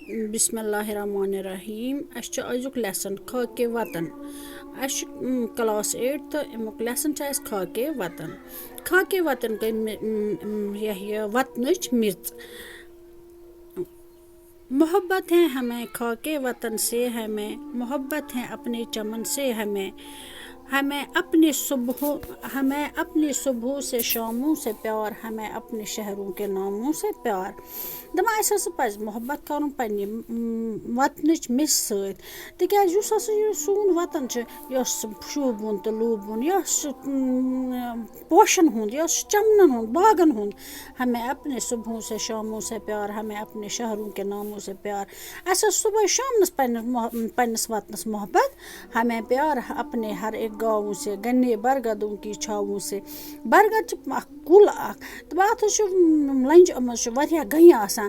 बिस्मिल्लाहिर्रहमानिर्रहीम। अजुक लेसन खाके वतन। क्लास 8 तो अमुक लेसन खाके वतन। खाके वतन गई वतनच मिर्च। मोहब्बत है हमें खाके वतन से, हमें मोहब्बत है अपने चमन से, हमें अपनी सुबह से शामों से प्यार, हमें अपने शहरों के नामों से प्यार। दमा पज मोहब्बत कर वतन मिस सत सून वतन शूबुन तो लूबुन पोशन हुंद चमनन हुंद बागन हुंद। हमें अपने सुबहों से शामों से प्यार, हमें अपने शहरों के नामों से प्यार। सुबह शाम पन्नस वतनस मोहब्बत, हमें प्यार अपने हर एक गाँवों से, गन्ने बरगदों की छावों से। बरगद कुल तो अत लंज वह गई आसान।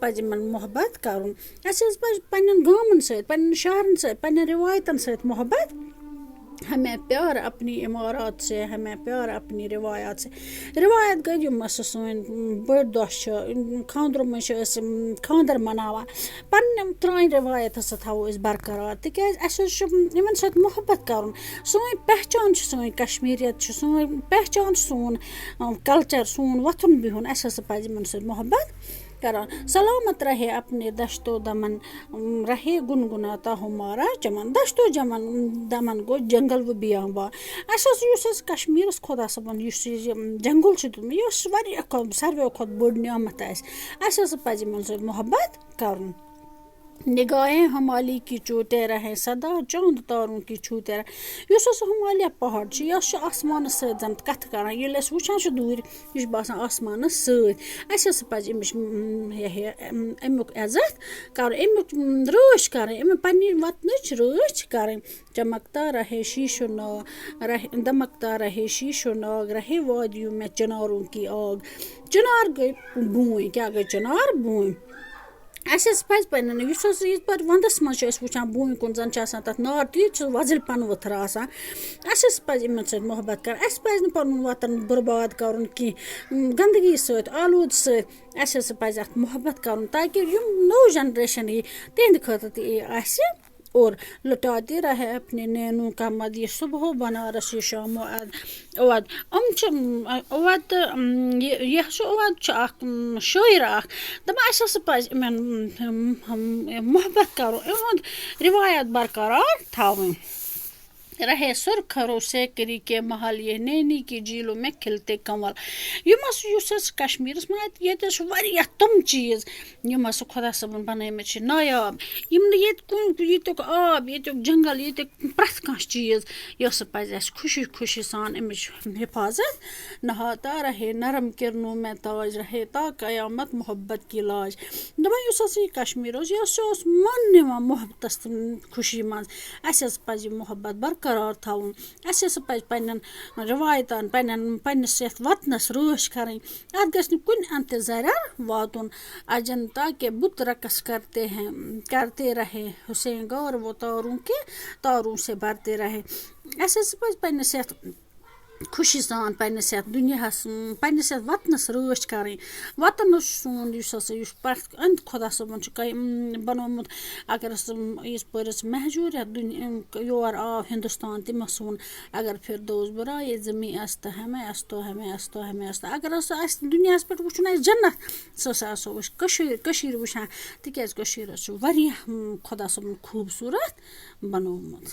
पज मोहब्बत कर पन्न गामन सन्न शहरन सन्न रिवायतन सत मोहब्बत। हमें प्यार अपनी इमारत से, हमें प्यार अपनी रिवायत से। रिवायत गई सन बड़ दह खानदरों में खानदर मनावान पन्न त्रान रिवायत हसा थो बरकरार। तिकाज इन सत मोहब्बत कर सोन पहचान सोन कश्मीरियत, सोन पहचान सोन कल्चर, सोन वथुन बिहुन। पज इन सत मोहब्बत करान। सलामत रहे अपने दश्तो दमन, रहे गुनगुनाता हमारा चमन। दश्तो दमन गो जंगल व बियाबा। कश्मीरस खुदा सबन जंगल सारे खुद बड़ नियामत पज मोहब्बत कर। निगाहें हमाली की चोते रहे सदा, चांद तारों की छूते रहे। हिमालय पहाड़ आसमान सत कथ कर वुचान दूर यह बसान आसमान सत पज अमुक इज्जत कर, अमुक रच कर, पन्नी वतनच रच कर। चमकता रहे शीशो नाग, दमकता रहे शीशो नाग, रहे वादियों में चिनारों की आग। चिनार गई बूं, क्या गई चिनार बूं। पज पे वंदस मज वुचान बून कुन जन तथ नार तीत वजल पन वथर आसान। पज इन सत मोहब्बत कर। पज पन वतन बर्बाद कर कि गंदगी सत आलूद सत पज अत मोहब्बत कर, ताकि नौ जनरेशन यी तिंद खतर त और लुटाते रहे अपने नैनों का मद। ये सुबह बनारस ये शाम अवध। अवध यह अवध शायर दप पज मोहब्बत कर, रिवायत बरकरार थवन। रहे सुरखरों से करी के महल, ये नैनी की झीलों में खिलते कंवल। कश्मीर ये तम चीज़ खुदा सबन बन नायाब। ये आब, ये जंगल, ये प्रथ कह चीज़ यह पज खुशी खुशी सान अमिच हिफाजत। नहाता रहे नरम किरणों में ताज, रहे ता कयामत मोहब्बत की लाज। दपान कश्मीर मन निवान मोहब्बत खुशी मज। पज मोहब्बत बरकरार थवन। पज पन्न रिवायतन पन्नस वतनस रच कर। अत गि कुन अंत जरर वातुन अजन, ताकि बुत रकस करते रहे हुसैन गौर वो तारों से भरते रहे। पज पन्नस खुशी सान पन्नस दुनियास पन्नस वतनस रच कर। वतन सोन प्रथ अंत खुदा सबन बनोमुत। अगर इस परस महजूर योर आव हिंदुस्तान तिम सोन, अगर फिर दोस बुराए जमी अस्त हमें अस्तो हमें अस्तो हमें अस्त। अगर दुनिया पे वुचन जन्नत सो वुचान, तिकाज खुदा सबन खूबसूरत बनोमुत।